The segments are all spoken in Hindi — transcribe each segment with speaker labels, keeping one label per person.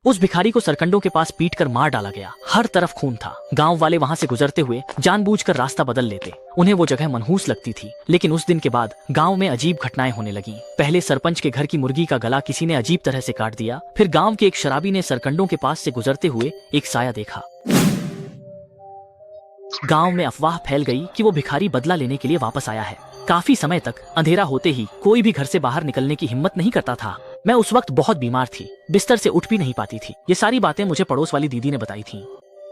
Speaker 1: उस भिखारी को सरकंडों के पास पीट कर मार डाला गया। हर तरफ खून था। गांव वाले वहां से गुजरते हुए जानबूझकर रास्ता बदल लेते। उन्हें वो जगह मनहूस लगती थी। लेकिन उस दिन के बाद गांव में अजीब घटनाएं होने लगीं। पहले सरपंच के घर की मुर्गी का गला किसी ने अजीब तरह से काट दिया। फिर गांव के एक शराबी ने सरकंडों के पास से गुजरते हुए एक साया देखा। गांव में अफवाह फैल गई कि वो भिखारी बदला लेने के लिए वापस आया है। काफी समय तक अंधेरा होते ही कोई भी घर से बाहर निकलने की हिम्मत नहीं करता था। मैं उस वक्त बहुत बीमार थी, बिस्तर से उठ भी नहीं पाती थी। ये सारी बातें मुझे पड़ोस वाली दीदी ने बताई थी।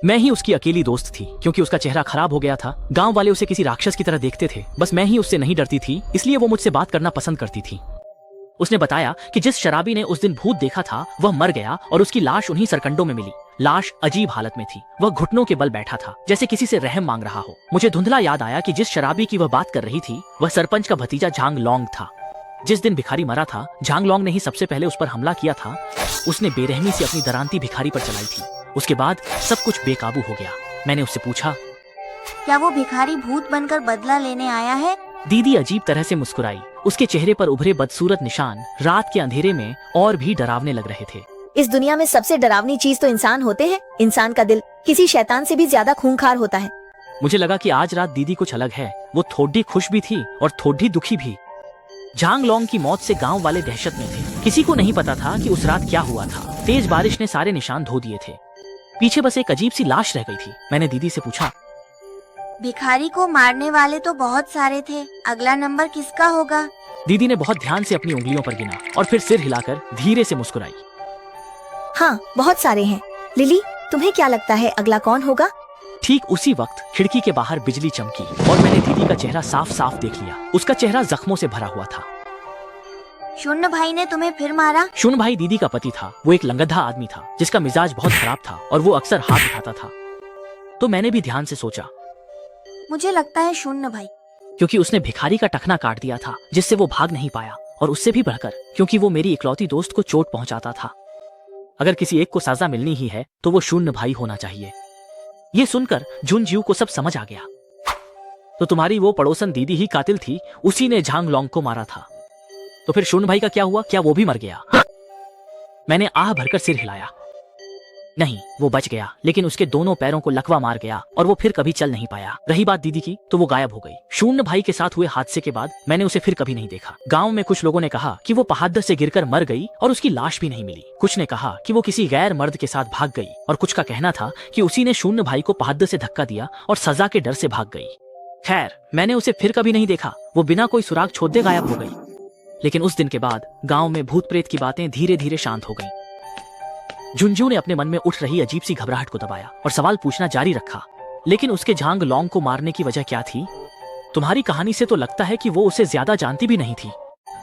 Speaker 1: मैं ही उसकी अकेली दोस्त थी, क्योंकि उसका चेहरा खराब हो गया था। गांव वाले उसे किसी राक्षस की तरह देखते थे। बस मैं ही उससे नहीं डरती थी, इसलिए वो मुझसे बात करना पसंद करती थी। उसने बताया कि जिस शराबी ने उस दिन भूत देखा था वह मर गया और उसकी लाश उन्हीं सरकंडों में मिली। लाश अजीब हालत में थी। वह घुटनों के बल बैठा था, जैसे किसी से रहम मांग रहा हो। मुझे धुंधला याद आया कि जिस शराबी की वह बात कर रही थी वह सरपंच का भतीजा झांग लोंग था। जिस दिन भिखारी मरा था, झांग लोंग ने ही सबसे पहले उस पर हमला किया था। उसने बेरहमी से अपनी दरांती भिखारी पर चलाई थी। उसके बाद सब कुछ बेकाबू हो गया। मैंने उससे पूछा,
Speaker 2: क्या वो भिखारी भूत बनकर बदला लेने आया है?
Speaker 1: दीदी अजीब तरह से मुस्कुराई। उसके चेहरे पर उभरे बदसूरत निशान रात के अंधेरे में और भी डरावने लग रहे थे।
Speaker 3: इस दुनिया में सबसे डरावनी चीज तो इंसान होते हैं। इंसान का दिल किसी शैतान से भी ज्यादा खूंखार होता है।
Speaker 1: मुझे लगा कि आज रात दीदी कुछ अलग है। वो थोड़ी खुश भी थी और थोड़ी दुखी भी। झांग लोंग की मौत से गांव वाले दहशत में थे। किसी को नहीं पता था कि उस रात क्या हुआ था। तेज बारिश ने सारे निशान धो दिए थे। पीछे बस एक अजीब सी लाश रह गई थी। मैंने दीदी से पूछा,
Speaker 2: भिखारी को मारने वाले तो बहुत सारे थे, अगला नंबर किसका होगा?
Speaker 1: दीदी ने बहुत ध्यान से अपनी उंगलियों पर गिना और फिर सिर हिलाकर धीरे से मुस्कुराई।
Speaker 3: हाँ, बहुत सारे हैं। लिली, तुम्हें क्या लगता है अगला कौन होगा?
Speaker 1: ठीक उसी वक्त खिड़की के बाहर बिजली चमकी और मैंने दीदी का चेहरा साफ साफ देख लिया। उसका चेहरा जख्मों से भरा हुआ था।
Speaker 2: शून्य भाई ने तुम्हें फिर मारा?
Speaker 1: शून्य भाई दीदी का पति था। वो एक लंगड़ा आदमी था जिसका मिजाज बहुत खराब था और वो अक्सर हाथ उठाता था। तो मैंने भी ध्यान से सोचा,
Speaker 2: मुझे लगता है शून्य भाई,
Speaker 1: क्योंकि उसने भिखारी का टखना काट दिया था जिससे वो भाग नहीं पाया, और उससे भी बढ़कर क्योंकि वो मेरी इकलौती दोस्त को चोट पहुंचाता था। अगर किसी एक को सजा मिलनी ही है तो वो शून्य भाई होना चाहिए। ये सुनकर झुनझियू को सब समझ आ गया। तो तुम्हारी वो पड़ोसन दीदी ही कातिल थी, उसी ने झांग लोंग को मारा था। तो फिर शून्य भाई का क्या हुआ? क्या वो भी मर गया? मैंने आह भरकर सिर हिलाया। नहीं, वो बच गया, लेकिन उसके दोनों पैरों को लकवा मार गया और वो फिर कभी चल नहीं पाया। रही बात दीदी की, तो वो गायब हो गई। शून्य भाई के साथ हुए हादसे के बाद मैंने उसे फिर कभी नहीं देखा। गांव में कुछ लोगों ने कहा कि वो पहाड़ से गिरकर मर गई और उसकी लाश भी नहीं मिली। कुछ ने कहा कि वो किसी गैर मर्द के साथ भाग गई और कुछ का कहना था कि उसी ने शून्य भाई को पहाड़ से धक्का दिया और सजा के डर से भाग गई। खैर, मैंने उसे फिर कभी नहीं देखा। वो बिना कोई सुराग छोड़े गायब हो गई। लेकिन उस दिन के बाद गांव में भूत प्रेत की बातें धीरे धीरे शांत हो गईं। झुनझुनू ने अपने मन में उठ रही अजीब सी घबराहट को दबाया और सवाल पूछना जारी रखा, लेकिन उसके झांग लोंग को मारने की वजह क्या थी? तुम्हारी कहानी से तो लगता है कि वो उसे ज्यादा जानती भी नहीं थी।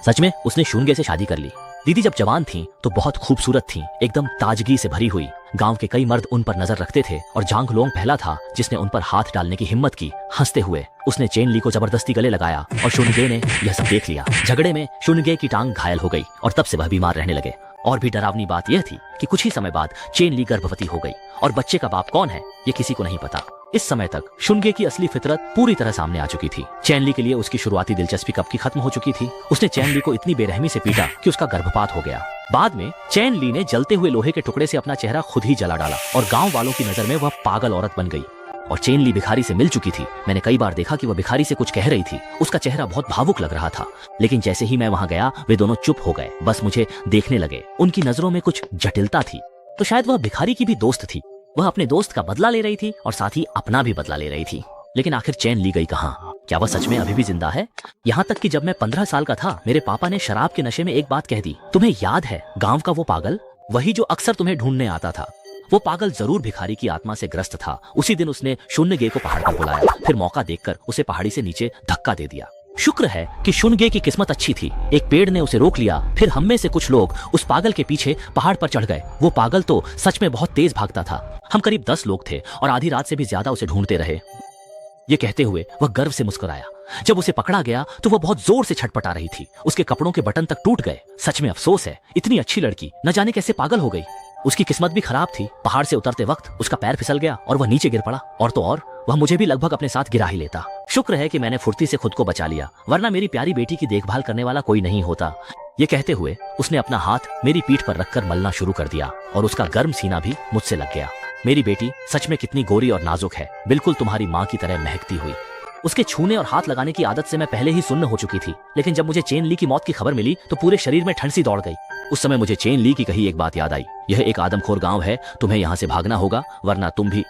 Speaker 4: सच में उसने शून्य से शादी कर ली। दीदी जब जवान थी तो बहुत खूबसूरत थी, एकदम ताजगी से भरी हुई। गांव के कई मर्द उन पर नजर रखते थे और झांग लोंग पहला था जिसने उन पर हाथ डालने की हिम्मत की। हंसते हुए उसने चेन ली को जबरदस्ती गले लगाया और शुनगे ने यह सब देख लिया। झगड़े में शुनगे की टांग घायल हो गई और तब से वह बीमार रहने लगे। और भी डरावनी बात यह थी कि कुछ ही समय बाद चेन ली गर्भवती हो गई और बच्चे का बाप कौन है ये किसी को नहीं पता। इस समय तक शुनगे की असली फितरत पूरी तरह सामने आ चुकी थी। चैन ली के लिए उसकी शुरुआती दिलचस्पी कब की खत्म हो चुकी थी। उसने चैन ली को इतनी बेरहमी से पीटा कि उसका गर्भपात हो गया। बाद में चैन ली ने जलते हुए लोहे के टुकड़े से अपना चेहरा खुद ही जला डाला और गांव वालों की नजर में वह पागल औरत बन गई। और चेन ली भिखारी से मिल चुकी थी। मैंने कई बार देखा कि वह भिखारी से कुछ कह रही थी। उसका चेहरा बहुत भावुक लग रहा था, लेकिन जैसे ही मैं वहां गया वे दोनों चुप हो गए, बस मुझे देखने लगे। उनकी नजरों में कुछ जटिलता थी। तो शायद वह भिखारी की भी दोस्त थी। वह अपने दोस्त का बदला ले रही थी और साथ ही अपना भी बदला ले रही थी। लेकिन आखिर चैन ली गई कहाँ? क्या वह सच में अभी भी जिंदा है? यहाँ तक कि जब मैं 15 साल का था मेरे पापा ने शराब के नशे में एक बात कह दी, तुम्हें याद है गांव का वो पागल, वही जो अक्सर तुम्हें ढूंढने आता था। वो पागल जरूर भिखारी की आत्मा से ग्रस्त था। उसी दिन उसने शून्यगे को पहाड़ पर बुलाया, फिर मौका देखकर उसे पहाड़ी से नीचे धक्का दे दिया। शुक्र है कि शून्यगे की किस्मत अच्छी थी। एक पेड़ ने उसे रोक लिया। फिर हम में से कुछ लोग उस पागल के पीछे पहाड़ पर चढ़ गए। वो पागल तो सच में बहुत तेज भागता था। हम करीब 10 लोग थे और आधी रात से भी ज्यादा उसे ढूंढते रहे। ये कहते हुए वह गर्व से मुस्कुराया। जब उसे पकड़ा गया तो वह बहुत जोर से छटपटा रही थी। उसके कपड़ों के बटन तक टूट गए। सच में अफसोस है, इतनी अच्छी लड़की न जाने कैसे पागल हो गई। उसकी किस्मत भी खराब थी। पहाड़ से उतरते वक्त उसका पैर फिसल गया और वह नीचे गिर पड़ा। और तो और वह मुझे भी लगभग अपने साथ गिरा ही लेता। शुक्र है कि मैंने फुर्ती से खुद को बचा लिया, वरना मेरी प्यारी बेटी की देखभाल करने वाला कोई नहीं होता। ये कहते हुए उसने अपना हाथ मेरी पीठ पर रखकर मलना शुरू कर दिया और उसका गर्म सीना भी मुझसे लग गया। मेरी बेटी सच में कितनी गोरी और नाजुक है, बिल्कुल तुम्हारी माँ की तरह महकती हुई। उसके छूने और हाथ लगाने की आदत से मैं पहले ही सुन्न हो चुकी थी, लेकिन जब मुझे चेन ली की मौत की खबर मिली तो पूरे शरीर में ठंड सी दौड़ गई। उस समय मुझे चेन ली की कही एक बात याद आई, यह एक आदमखोर गांव है, तुम्हें यहाँ से भागना होगा वरना तुम भी